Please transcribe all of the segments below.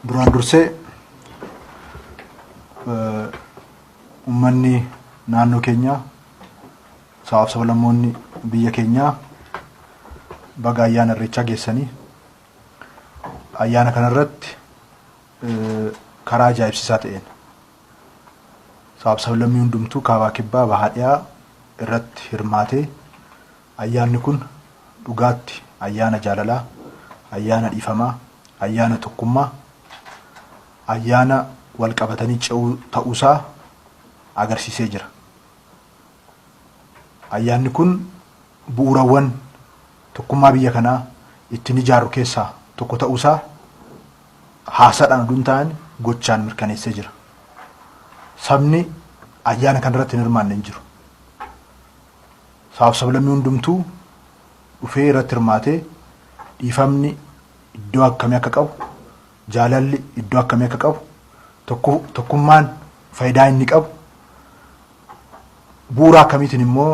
duraan dursee ummanni naannoo keenya sabaaf sablammoonni biyya keenya baga ayyaana irreechaa geessanii ayyaana kanarratti karaa ajaa'ibsiisaa ta'een sabaaf sablammii hundumtuu kaabaa kibbaa bahaadhiyaa irratti hirmaatee ayyaanni kun dhugaatti ayyaana jaalalaa, ayyaana dhiifamaa, ayyaana tokkummaa, ayyaana wal qabatanii ce'uu ta'uusaa agarsiisee jira. Ayyaanni kun bu'uurawwan tokkummaa biyya kanaa ittiin ijaaru keessaa tokko ta'uusaa haasaadhaan oduun ta'an gochaan mirkaneessee jira. Sabni ayyaana kanarratti hin hirmaanne hin jiru. Sabaaf sablammii hundumtuu dhufee irratti hirmaatee dhiifamni iddoo akkamii akka qabu, jaalalli iddoo akkamii akka qabu, tokkummaan faayidaa inni qabu, bu'uura akkamiitiin immoo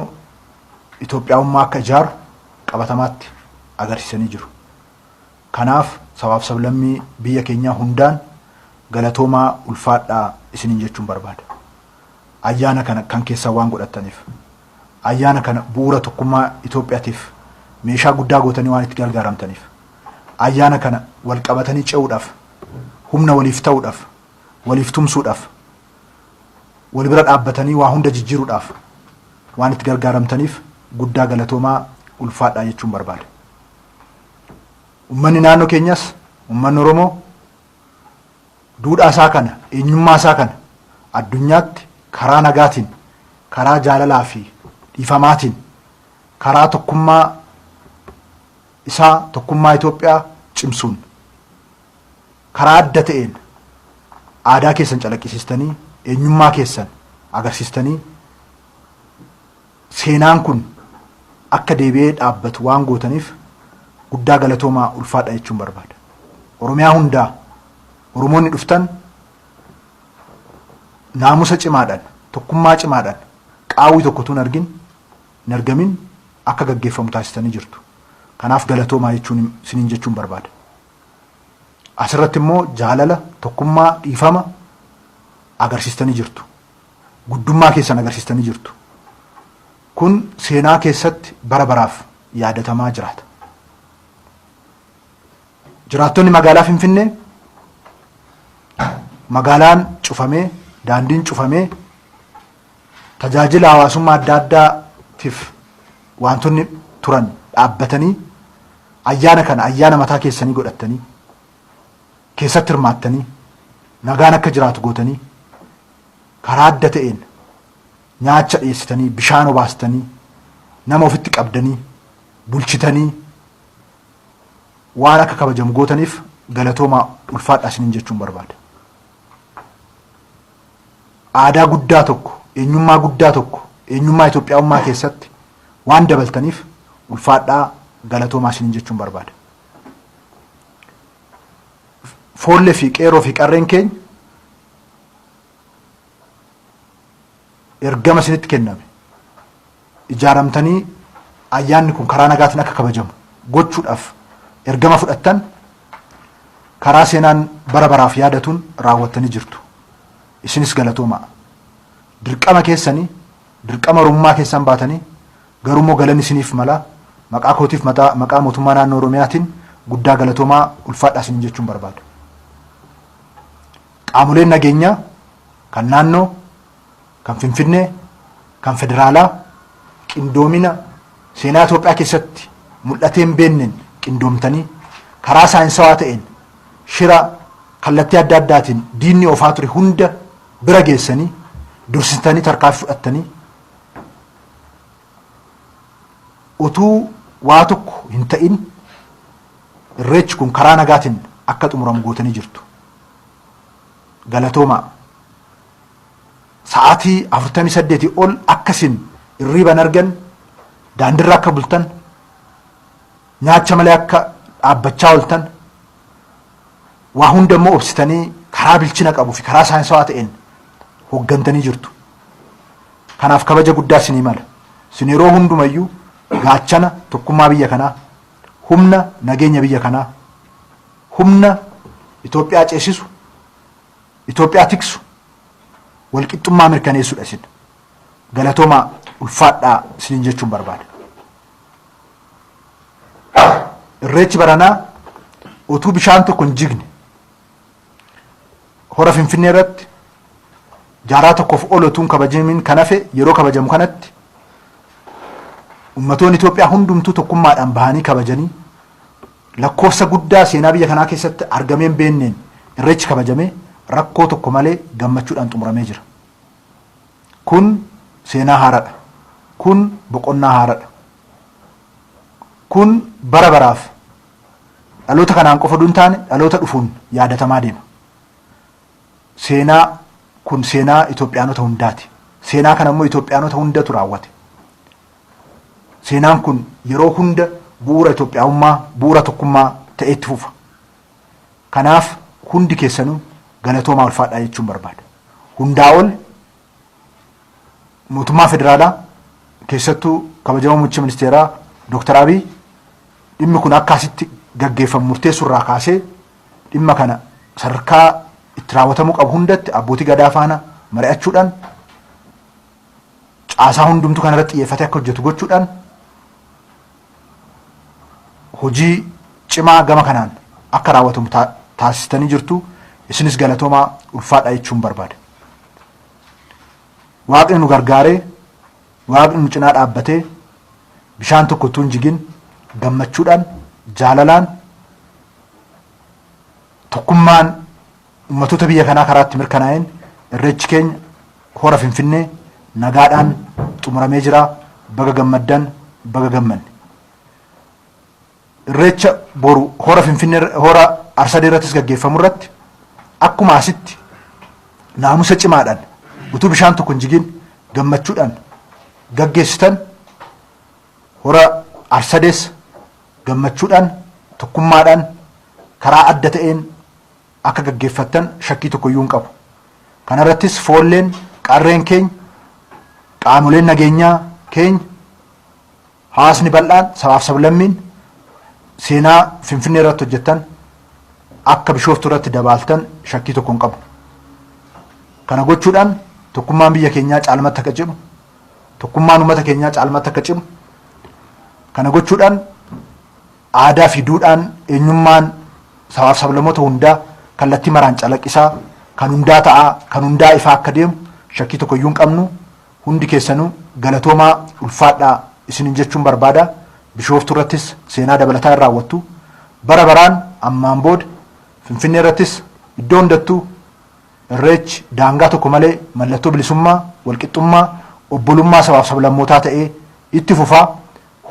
Itoophiyaawummaa akka ijaaru qabatamaatti agarsiisanii jiru. Kanaaf sabaaf sablammii biyya keenyaa hundaan galatoomaa ulfaadhaa isiniin jechuun barbaada. Ayyaana kana kan keessaa waan godhattaniif, ayyaana kana bu'uura tokkummaa Itoophiyaatiif meeshaa guddaa gootanii waan itti gargaaramtaniif, ayyaana kana wal qabatanii ce'uudhaaf, humna waliif ta'uudhaaf, waliif tumsuudhaaf, wal bira dhaabbatanii waa hunda jijjiiruudhaaf waan itti gargaaramtaniif guddaa galatoomaa ulfaadhaa jechuun barbaada. Uummanni naannoo keenyas, uummanni Oromoo duudhaa isaa kana, eenyummaa isaa kana addunyaatti karaa nagaatiin, karaa jaalalaa fi dhiifamaatiin, karaa tokkummaa isaa, tokkummaa Itoophiyaa cimsuun, karaa adda ta'een aadaa keessan calaqqisiistanii, eenyummaa keessan agarsiistanii seenaan kun akka deebi'ee dhaabbatu waan gootaniif guddaa galatoomaa ulfaadha jechuun barbaada. Oromiyaa hundaa Oromoonni dhuftan naamusa cimaadhaan, tokkummaa cimaadhaan qaawwii tokkotu hin argamin akka gaggeeffamu taasistanii jirtu. Kanaaf galatoomaa jechuun isiniin jechuun barbaada. Asirratti immoo jaalala, tokkummaa, dhiifama agarsiistanii jirtu. Guddummaa keessan agarsiistanii jirtu. Kun seenaa keessatti bara baraaf yaadatamaa jiraata. Jiraattonni magaalaa Finfinnee magaalaan cufamee, daandiin cufamee tajaajila hawaasummaa adda addaatiif wantoonni turan dhaabbatanii ayyaana kana ayyaana mataa keessanii godhattanii keessatti hirmaattanii nagaan akka jiraatu gootanii karaa adda ta'een nyaacha dhiyeessitanii, bishaan obaastanii, nama ofitti qabdanii, bulchitanii waan akka kabajamu gootaniif galatoomaa ulfaadhaa isiniin jechuun barbaada. Aadaa guddaa tokko, eenyummaa guddaa tokko, eenyummaa Itoophiyaawummaa keessatti waan dabaltaniif ulfaadhaa galatoomaa isiniin jechuun barbaada. Foollee fi qeeroo fi qarreen keenya ergama isinitti kenname ijaaramtanii ayyaanni kun karaa nagaatiin akka kabajamu gochuudhaaf ergama fudhattan karaa seenaan bara baraaf yaadatuun raawwattanii jirtu. Isinis galatoomaa. Dirqama keessanii, dirqama Oromummaa keessan baatanii garuu galanni isiniif mala maqaa kootiif maqaa mootummaa naannoo Oromiyaatiin guddaa galatoomaa ulfaadhaa isiniin jechuun barbaada. Qaamoleen nageenyaa kan naannoo, kan Finfinnee, kan federaalaa qindoomina seenaa Itoophiyaa keessatti mul'atee hin beenneen qindoomtanii karaa saayinsawaa ta'een shira kallattii adda addaatiin diinni oofaa ture hunda bira geessanii dursitanii tarkaanfii fudhattanii utuu waa tokko hin ta'in irreechi kun karaa nagaatiin akka xumuramu gootanii jirtu. Galatoomaa. Sa'aatii 48 ol akkasin irriiban argan daandirra akka bultan nyaacha malee akka dhaabbachaa oltan waa hunda immoo obsitanii karaa bilchina qabuu fi karaa saayinsawaa ta'een hoggantanii jirtu. Kanaaf kabaja guddaa isinii mala. Isin yeroo hundumayyuu gaachana tokkummaa biyya kanaa, humna nageenya biyya kanaa, humna Itoophiyaa ceesisu, Itoophiyaa tiksu, walqixxummaa mirkaneessuudha isin. Galatooma ulfaadhaa isin jechuun barbaada. Irreechi baranaa utuu bishaan tokko hin jigne hora Finfinnee irratti jaaraa tokkoof olutuun kabajamin kan hafe yeroo kabajamu kanatti ummatoonni Itoophiyaa hundumtuu tokkummaadhaan bahanii kabajanii lakkoofsa guddaa seenaa biyya kanaa keessatti argameen beenneen irreechi kabajamee rakkoo tokko malee gammachuudhaan xumuramee jira. Kun seenaa haaraadha. Kun boqonnaa haaraadha. Kun bara baraaf dhaloota kanaan qofa duun taane dhaloota dhufuun yaadatamaa deema. Seenaa kun seenaa Itoophiyaanota hundaati. Seenaa kana immoo Itoophiyaanota hundatu raawwate. Seenaan kun yeroo hunda bu'uura Itoophiyaummaa, bu'uura tokkummaa ta'ee itti fufa. Kanaaf hundi keessanuu galatoomaa ulfaadhaa jechuun barbaada. Hundaa ol mootummaa federaalaa keessattuu kabajamoo muummicha ministeeraa Dr. Abiy dhimmi kun akkasitti gaggeeffamu murteessuu irraa kaasee dhimma kana sadarkaa itti raawwatamuu qabu hundatti abbootii gadaa faana mari'achuudhaan caasaa hundumtuu kana irratti xiyyeeffatee akka hojjetu gochuudhaan hojii cimaa gama kanaan akka raawwatamu taasistanii jirtu. Isinis galatoomaa ulfaadhaa jechuun barbaada. Waaqni nu gargaaree, Waaqni nu cinaa dhaabbatee bishaan tokko utuu hin jigin gammachuudhaan, jaalalaan, tokkummaan ummatoota biyya kanaa karaatti mirkanaa'een irreechi keenya hora Finfinnee nagaadhaan xumuramee jira. Baga gammaddan, baga gammanne. Irreecha boru hora Finfinnee hora Arsadee irrattis gaggeeffamu irratti akkuma asitti naamusa cimaadhaan utuu bishaan tokko hin jigin gammachuudhaan gaggeessitan hora Arsadees gammachuudhaan tokkummaadhaan karaa adda ta'een akka gaggeeffattan shakkii tokko iyyuu hin qabu. Kana irrattis foolleen qarreen keenya, qaamoleen nageenyaa keenya, hawaasni bal'aan, sabaaf sablammiin seenaa Finfinnee irratti hojjettan akka Bishooftuu irratti dabaaltan shakkii tokko hin qabu. Kana gochuudhaan tokkummaan biyya keenyaa caalmatti akka cimu, tokkummaan uummata keenyaa caalmatti akka cimu, kana gochuudhaan aadaa fi duudhaan eenyummaan sabaaf sablamoota hundaa kallattii maraan calaqqisaa kan hundaa ta'aa, kan hundaa ifaa akka deemu shakkii tokko iyyuu hin qabnu. Hundi keessanuu galatoomaa ulfaadhaa isinin jechuun barbaada. Bishooftuu irrattis seenaa dabalataa hin raawwattu. Bara baraan ammaan booda Finfinnee irrattis iddoo hundattuu irreechi daangaa tokko malee mallattoo bilisummaa, walqixxummaa, obbolummaa sabaaf sablammootaa ta'ee itti fufaa,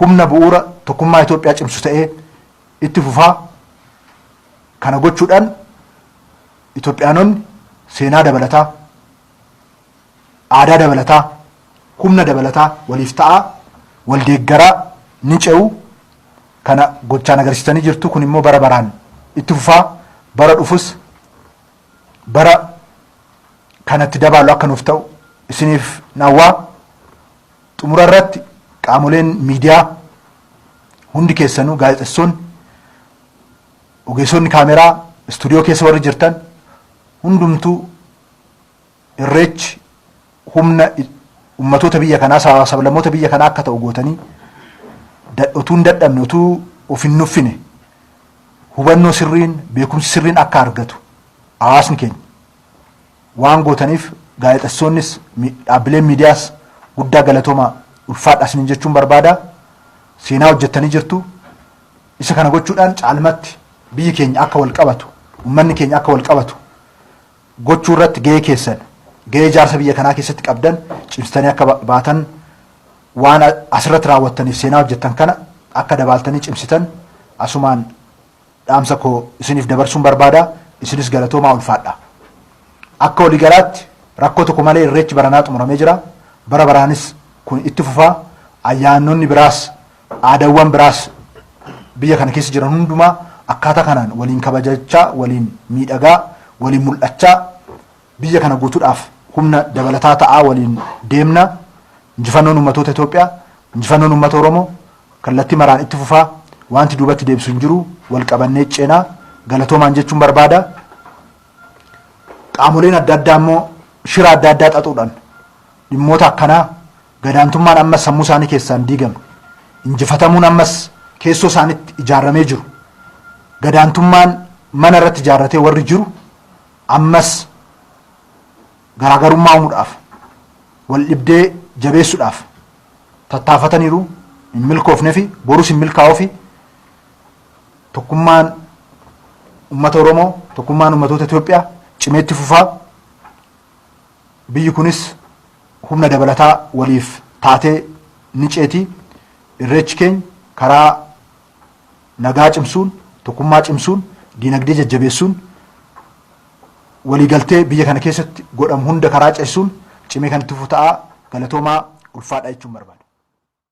humna bu'uura tokkummaa Itoophiyaa cimsu ta'ee itti fufaa. Kana gochuudhaan Itoophiyaanonni seenaa dabalataa, aadaa dabalataa, humna dabalataa waliif ta'aa, wal deeggaraa ni ce'u. Kana gochaan agarsiisanii jirtu. Kun immoo bara baraan itti fufaa. Bara dhufus bara kanatti dabaalu akka nuuf ta'u isiniif nawwaa. Xumura irratti qaamoleen miidiyaa hundi keessanuu, gaazexeessonni, ogeessonni kaameraa, istuudiyoo keessa warri jirtan hundumtuu irreechi humna ummatoota biyya kanaa, sablammoota biyya kanaa akka ta'u gootanii utuu hin dadhabne, utuu of hin nuffine, hubannoo sirriin, beekumsi sirriin akka argatu hawaasni keenya waan gootaniif gaazexeessonnis dhaabbileen miidiyaas guddaa galatoomaa ulfaadhaa isinin jechuun barbaada. Seenaa hojjettanii jirtu. Isa kana gochuudhaan caalmatti biyyi keenya akka wal qabatu, uummanni keenya akka wal qabatu gochuu irratti gahee keessan, gahee ijaarsa biyya kanaa keessatti qabdan cimsitanii akka baatan waan asirratti raawwattaniif seenaa hojjettan kana akka dabaaltanii cimsitan asumaan dhaamsa koo isiniif dabarsuun barbaada. Isinis galatoomaa ulfaadhaa. Akka waliigalaatti rakkoo tokko malee irreechi baranaa xumuramee jira. Bara baraanis kun itti fufaa. Ayyaanonni biraas, aadaawwan biraas biyya kana keessa jiran hundumaa akkaataa kanaan waliin kabajachaa, waliin miidhagaa, waliin mul'achaa biyya kana guutuudhaaf humna dabalataa ta'aa waliin deemna. Injifannoon ummatoota Itoophiyaa, injifannoon ummata Oromoo kallattii maraan itti fufaa. Wanti duubatti deebisu hin jiru. Wal qabannee ceenaa galatoomaan jechuun barbaada. qaamoleen adda addaa immoo shira adda addaa xaxuudhaan dhimmoota akkanaa gadaantummaan ammas sammuu isaanii keessaan diigamne injifatamuun ammas keessoo isaaniitti ijaaramee jiru gadaantummaan mana irratti ijaarratee warri jiru ammas garaagarummaa uumuudhaaf wal dhibdee jabeessuudhaaf tattaafataniiru hin milkoofnee fi borus hin milkaa'uu fi tokkummaan uummata Oromoo tokkummaan uummatoota Itoophiyaa cimeetti fufaa biyyi kunis humna dabalataa waliif taatee ni ceetii irreechi keenya karaa nagaa cimsuun tokkummaa cimsuun diinagdee jajjabeessuun waliigaltee biyya kana keessatti godhamu hunda karaa ceessuun cimee kan itti fufu ta'aa galatoomaa ulfaadhaa jechuun barbaada.